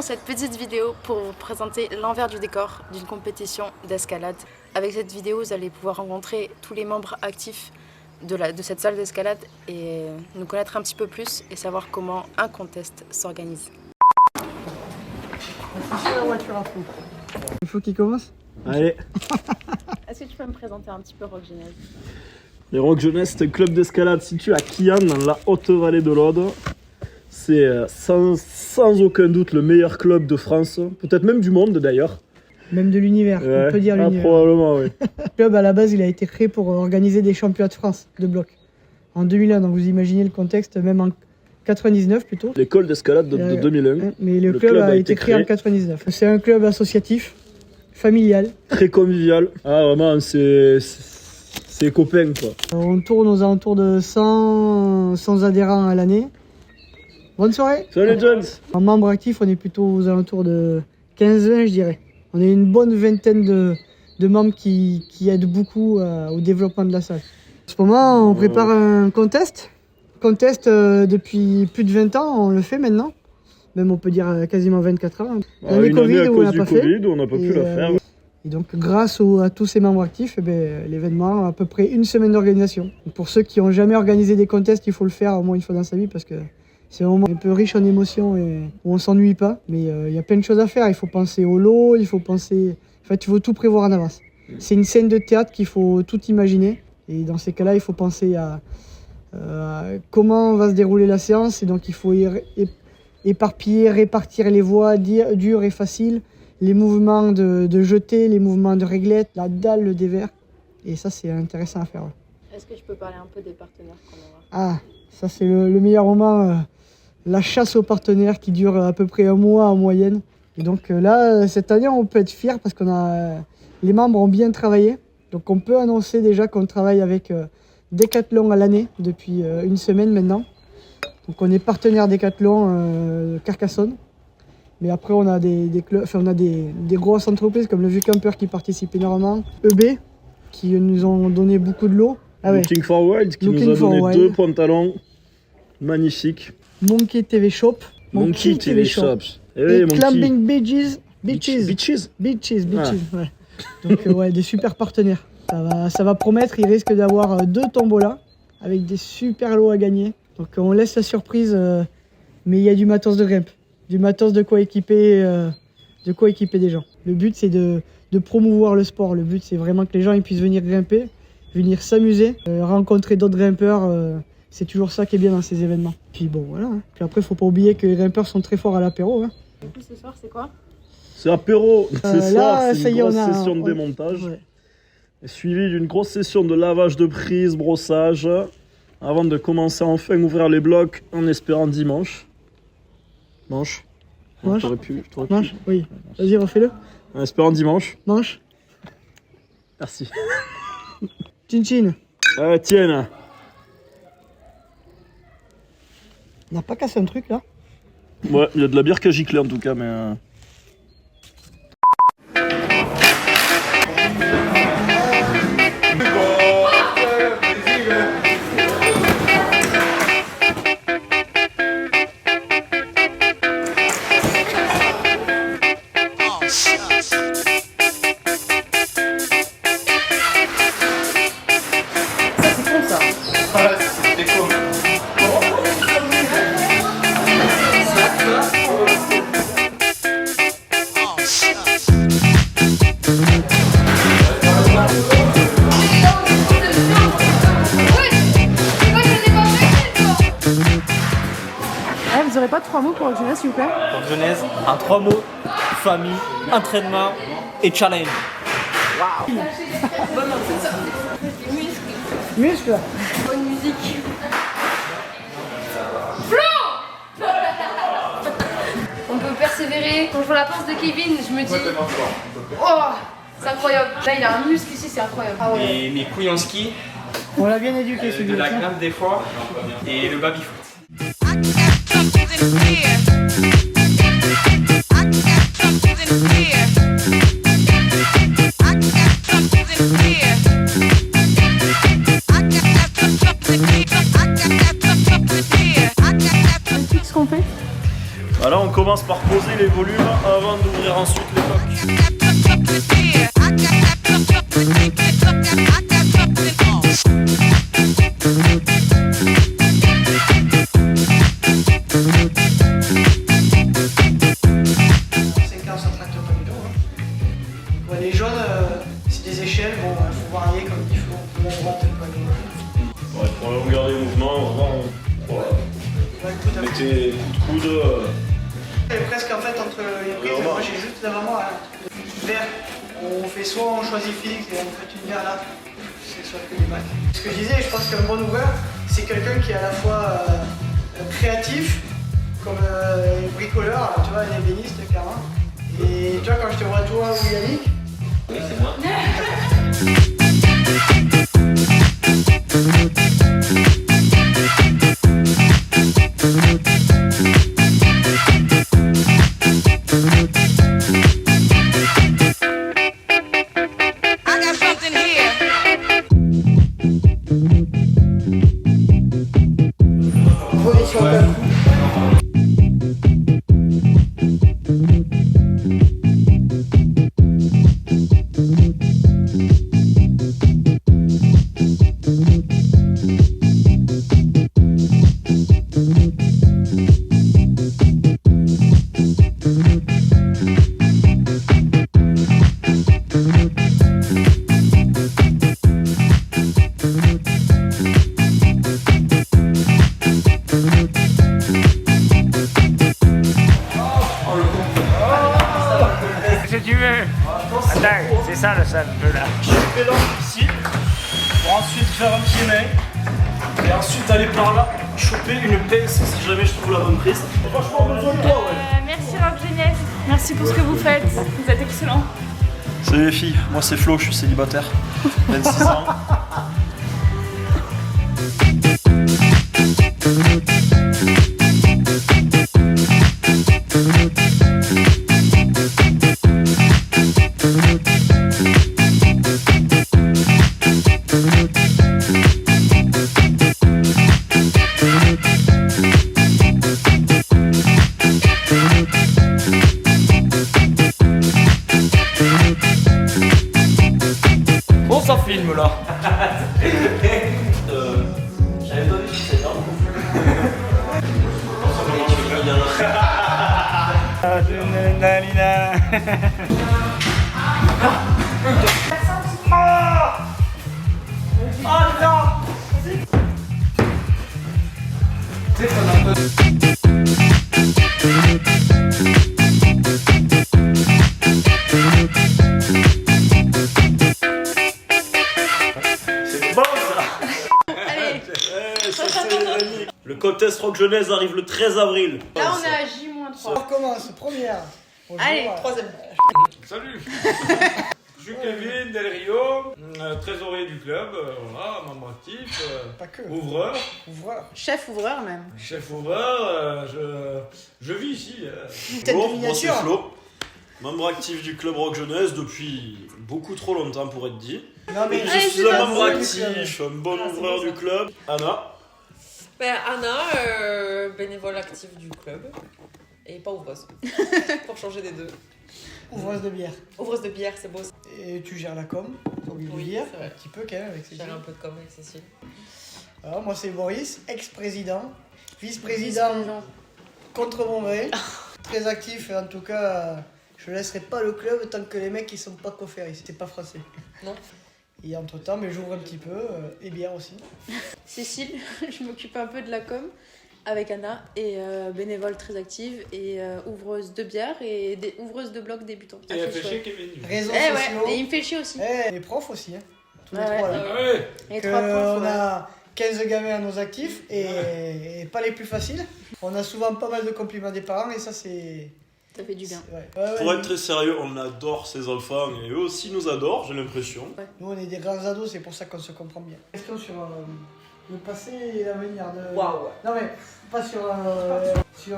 cette petite vidéo pour vous présenter l'envers du décor d'une compétition d'escalade. Avec cette vidéo, vous allez pouvoir rencontrer tous les membres actifs de cette salle d'escalade et nous connaître un petit peu plus et savoir comment un contest s'organise. Il faut qu'il commence. Allez. Est-ce que tu peux me présenter un petit peu Rock Genèse? Les Rock Jeunesse, c'est un club d'escalade situé à Quillan, dans la Haute-Vallée de l'Aude. C'est sans aucun doute le meilleur club de France, peut-être même du monde d'ailleurs. Même de l'univers, Ouais. on peut dire l'univers. Probablement, oui. Le club, à la base, il a été créé pour organiser des championnats de France de bloc. En 2001, donc vous imaginez le contexte, même en 99 plutôt. L'école d'escalade de 2001. Mais le club a été créé en 99. C'est un club associatif, familial. Très convivial. Ah, vraiment, c'est copains, quoi. On tourne aux alentours de 100 adhérents à l'année. Bonne soirée. Salut, Jones. En membres actifs, on est plutôt aux alentours de 15-20, je dirais. On est une bonne vingtaine de membres qui aident beaucoup au développement de la salle. En ce moment, on prépare un contest. Depuis plus de 20 ans, on le fait maintenant. Même on peut dire quasiment 24 ans. Une Covid année à où on cause n'a du pas fait. Covid, où on n'a pas pu la faire. Et donc, grâce à tous ces membres actifs, l'événement a à peu près une semaine d'organisation. Pour ceux qui n'ont jamais organisé des contests, il faut le faire au moins une fois dans sa vie parce que c'est un moment un peu riche en émotions et où on ne s'ennuie pas. Mais il y a plein de choses à faire. Il faut penser au lot, il faut tout prévoir en avance. C'est une scène de théâtre qu'il faut tout imaginer. Et dans ces cas-là, il faut penser à comment va se dérouler la séance. Et donc, il faut éparpiller, répartir les voies dures et faciles. Les mouvements de jeté, les mouvements de réglette, la dalle, le dévers. Et ça, c'est intéressant à faire. Ouais. Est-ce que tu peux parler un peu des partenaires qu'on aura? Ah, ça c'est le meilleur moment. La chasse aux partenaires qui dure à peu près un mois en moyenne. Et donc là, cette année, on peut être fiers parce les membres ont bien travaillé. Donc on peut annoncer déjà qu'on travaille avec Decathlon à l'année depuis une semaine maintenant. Donc on est partenaire Decathlon Carcassonne. Mais après, on a des grosses entreprises comme le Vieux Camper qui participe énormément. EB, qui nous ont donné beaucoup de lots. Ah ouais. Looking Forward, qui nous a donné 2 pantalons magnifiques. Monkey TV Shop. Monkey TV Shop. Et Climbing Beaches. Beaches. Ouais. Donc, ouais, des super partenaires. Ça va promettre, il risque d'avoir 2 tombolas avec des super lots à gagner. Donc, on laisse la surprise, mais il y a du matos de grimpe. Du matos de quoi équiper des gens. Le but, c'est de promouvoir le sport. Le but, c'est vraiment que les gens ils puissent venir grimper, venir s'amuser, rencontrer d'autres grimpeurs. C'est toujours ça qui est bien dans ces événements. Puis bon, voilà. Hein. Puis après, il ne faut pas oublier que les grimpeurs sont très forts à l'apéro. Hein. Du coup, ce soir, c'est quoi? C'est apéro. C'est là, c'est une grosse session de démontage. Ouais. Suivi d'une grosse session de lavage de prise, brossage, avant de commencer à enfin ouvrir les blocs en espérant dimanche. Manche. T'aurais pu. Manche. Oui. Vas-y, refais-le. En espérant dimanche. Manche. Merci. Chin-chin. Tiens. On n'a pas cassé un truc là? Ouais, il y a de la bière qui a giclé en tout cas, mais... Vous n'aurez pas 3 mots pour Rock Genèse, s'il vous plaît? Rock Genèse, en 3 mots, famille, entraînement et challenge. Waouh. Muscle. Bonne musique. On peut persévérer. Quand je vois la pince de Kevin, je me dis oh, c'est incroyable. Là, il a un muscle ici, c'est incroyable. Ah ouais. Mes couilles en ski, On l'a bien éduqué de celui-là. la grimpe des fois et le baby-foot. Qu'est-ce qu'on fait? Alors on commence commence par poser les volumes avant d'ouvrir ensuite les coques. Les jaunes, c'est des échelles, bon, il faut varier comme il faut, un peu à droite, un peu à gauche. Ouais, pour la longueur des mouvements, vraiment, mettez coup de coude. Et presque en fait entre les prises, moi j'ai juste vraiment un vert. On fait soit on choisit fixe et on fait une vert là, c'est sur que du bac. Ce que je disais, je pense qu'un bon ouvreur, c'est quelqu'un qui est à la fois créatif, comme bricoleur, tu vois, un ébéniste clairement. Et tu vois, quand je te vois toi ou Yannick, Oui, c'est moi. C'est ça le seul peu là. Choper donc ici, pour ensuite faire un pied main, et ensuite aller par là, choper une pince si jamais je trouve la bonne prise. Franchement, besoin de toi, ouais. Merci Rock Jeunesse, merci pour ce que vous faites, vous êtes excellents. Salut les filles, moi c'est Flo, je suis célibataire, 26 ans. Bon, ça filme là. J'avais pas vu sur cette arme. C'est bon ça. Allez, Le contest Rock Jeunesse arrive le 13 avril. là on est à J-3. on recommence, première. Bonjour. Allez, troisième. Salut. Je suis Kevin Del Rio, trésorier du club, voilà, membre actif, Pas que, ouvreur, ouvreur. Chef ouvreur même. chef ouvreur, je vis ici. Tête de Bon, moi c'est miniature. Flo, membre actif du club Rock Jeunesse depuis beaucoup trop longtemps pour être dit. Non mais Je Allez, suis c'est un pas membre fou, actif, un bon ouvreur du club. Anna, Ben, Anna, bénévole active du club. Et pas ouvreuse. Pour changer des deux. ouvreuse de bière. Ouvreuse de bière, c'est beau. Et tu gères la com, t'as oublié de Oui, dire, c'est vrai. un petit peu quand même avec ces J'ai un peu de com avec Cécile. Alors moi c'est Boris, ex-président, vice-président contre mon gré, très actif et en tout cas je laisserai pas le club tant que les mecs ils sont pas coiffés, c'est pas français. Non. Et entre temps mais j'ouvre un petit peu et bière aussi. Cécile, je m'occupe un peu de la com avec Anna et bénévole très active et ouvreuse de bière et ouvreuse de blog débutant. Et elle fait chier Kevin. Réseaux Eh ouais, sociaux, et il me fait chier aussi. les profs aussi, hein. Tous les Ouais, trois ouais. là. Ah ouais. Les Que trois profs, on ouais. a 15 gamins à nos actifs et pas les plus faciles. On a souvent pas mal de compliments des parents et ça c'est... Ça fait du bien. Ouais. pour être très sérieux, on adore ces enfants et eux aussi nous adorent, j'ai l'impression. Nous on est des grands ados, c'est pour ça qu'on se comprend bien. Question sur le passé et l'avenir de... Waouh. Non mais pas sur, sur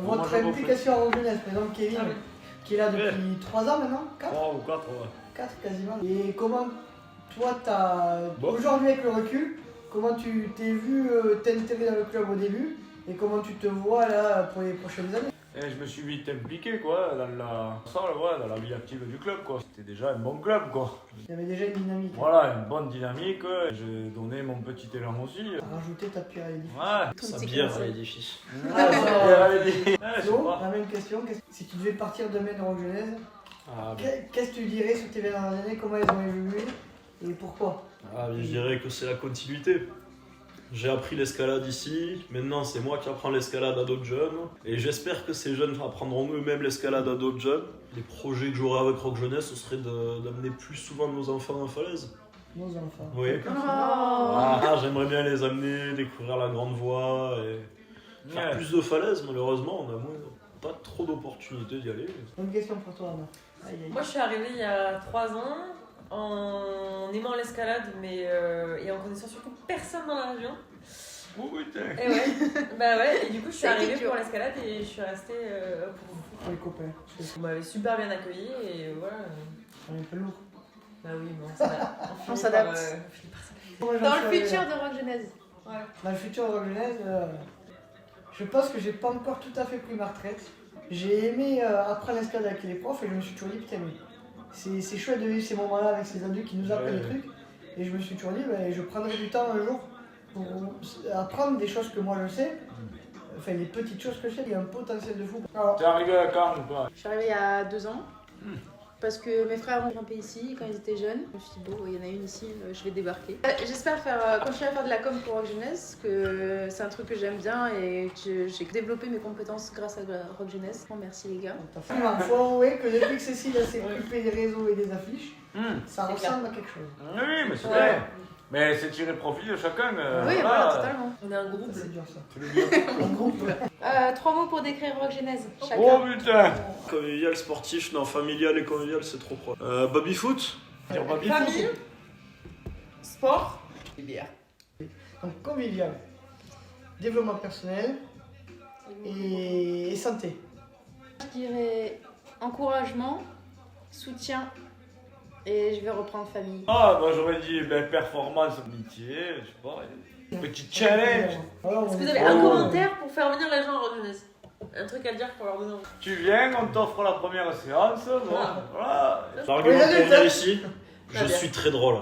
votre j'ai implication en jeunesse. Par exemple Kevin, qui est là depuis 3 ans maintenant, 4 3 ou 4, ouais. 4 quasiment. Et comment toi t'as... Bon. Aujourd'hui avec le recul, comment tu t'es vu t'intégrer dans le club au début et comment tu te vois là pour les prochaines années? Et je me suis vite impliqué quoi, dans la vie active du club quoi. C'était déjà un bon club quoi. Il y avait déjà une dynamique. Voilà, une bonne dynamique. J'ai donné mon petit élan aussi. T'as rajouté ta pierre à l'édifice. Ouais. Sa bière à l'édifice. Flo, la même question. Si tu devais partir demain de Rock Genèse, qu'est-ce que tu dirais sur tes dernières années? Comment elles ont évolué et pourquoi? Je dirais que c'est la continuité. J'ai appris l'escalade ici, maintenant c'est moi qui apprends l'escalade à d'autres jeunes. Et j'espère que ces jeunes apprendront eux-mêmes l'escalade à d'autres jeunes. Les projets que j'aurai avec Rock Jeunesse, ce serait d'amener plus souvent nos enfants en falaise. Nos enfants. Oui. J'aimerais bien les amener, découvrir la grande voie et faire plus de falaises. Malheureusement, on a pas trop d'opportunités d'y aller. Une question pour toi, Anna. Moi, je suis arrivée il y a 3 ans en aimant l'escalade, mais et en connaissant surtout personne dans la région. Oh putain. Et ouais, et du coup, je suis arrivée pour l'escalade et je suis restée pour vous. Pour les copains. Vous m'avez super bien accueilli et voilà. On est un peu lourd. Bah oui, bon, On s'adapte. Dans le futur de Rock Genèse. Ouais. Dans le futur de Rock Genèse, je pense que j'ai pas encore tout à fait pris ma retraite. J'ai aimé apprendre l'escalade avec les profs et je me suis toujours dit putain mais c'est chouette de vivre ces moments-là avec ces adultes qui nous apprennent des trucs. Et je me suis toujours dit je prendrai du temps un jour pour apprendre des choses que moi je sais. Enfin les petites choses que je sais, il y a un potentiel de fou. Alors, T'es arrivé à quand ou pas? Je suis arrivée il y a 2 ans. Parce que mes frères ont grimpé ici quand ils étaient jeunes. Je me suis dit, bon, il y en a une ici, je vais débarquer. J'espère continuer à faire de la com pour Rock Jeunesse, que c'est un truc que j'aime bien et que j'ai développé mes compétences grâce à Rock Jeunesse. Bon, merci les gars. il faut avouer que depuis que Cécile s'est occupée des réseaux et des affiches, ça ressemble à quelque chose. Oui, mais c'est vrai. Mais c'est tirer profit de chacun. Oui, voilà, totalement. On est un groupe. C'est dur ça. Tu le dis. Un groupe. 3 mots pour décrire Rock Genèse, chacun. Oh putain. Convivial, sportif, non, familial et convivial, c'est trop proche. Baby-foot. Famille, sport et bière. Donc convivial, développement personnel et santé. Je dirais encouragement, soutien et je vais reprendre famille. Bah j'aurais dit performance, amitié, je sais pas. Petit challenge. Est-ce que vous avez un commentaire pour faire venir les gens à Rock Jeunesse? Un truc à dire pour leur donner envie. Tu viens, on t'offre la première séance. Bon, voilà. L'argument pour venir ici, je suis très drôle.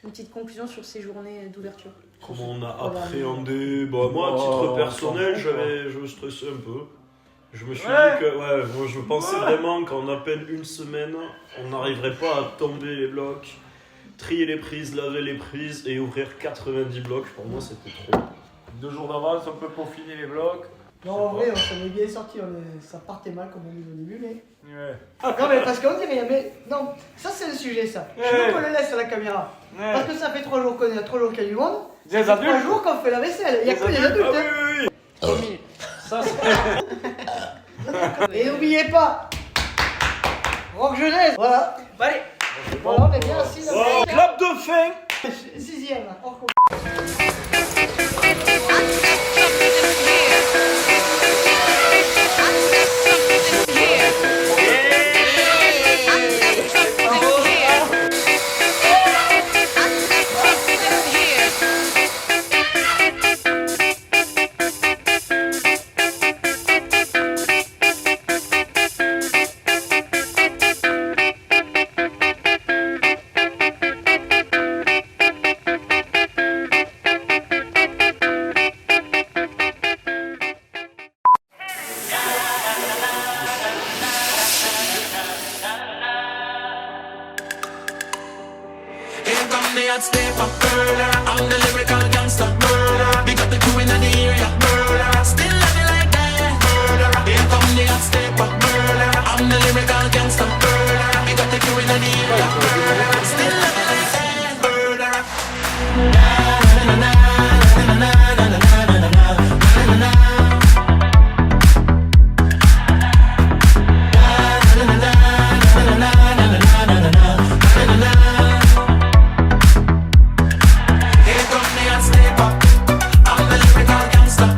Une petite conclusion sur ces journées d'ouverture. Comment on a appréhendé. Moi, à titre personnel, je stressais un peu. Je me suis dit que, moi, je pensais vraiment qu'en à peine une semaine, on n'arriverait pas à tomber les blocs, trier les prises, laver les prises et ouvrir 90 blocs. Pour moi, c'était trop. 2 jours d'avance, on peut peaufiner les blocs. Non, en vrai, on s'en est bien sorti. Ça partait mal comme on dit au début, mais. Ouais. Non, mais parce qu'on dit rien, mais. Non, ça c'est le sujet, ça. Je veux qu'on le laisse à la caméra. Parce que ça fait 3 jours qu'il y a du monde. Des Ça fait adultes. 3 jours qu'on fait la vaisselle. Il n'y a que des adultes. Ah oui. Ça, Et n'oubliez pas, Rock Jeunesse. Voilà. Allez. Voilà, on est bien assis. Clap de fin. 6ème. Step up, murder. I'm the lyrical gangster, murder. Big up the crew in the area, murder. Still love it like that, murder. Here come the hot step up, murder. I'm the lyrical gangster, murder. Big up the crew in the area, murder. Still love it like that, murder. Na na na na na na na na na na na. Step up, I'm the lyrical gangster.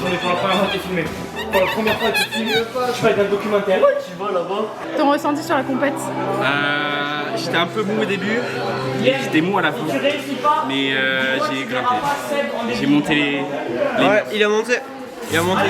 on est pour la première fois que tu es filmé. Pour la première fois que tu filmes, tu vas être dans le documentaire. Tu vas là-bas. Ton ressenti sur la compète? J'étais un peu mou au début, j'étais mou à la fin, mais j'ai grimpé. J'ai monté les... Ouais, il a monté. Il a monté.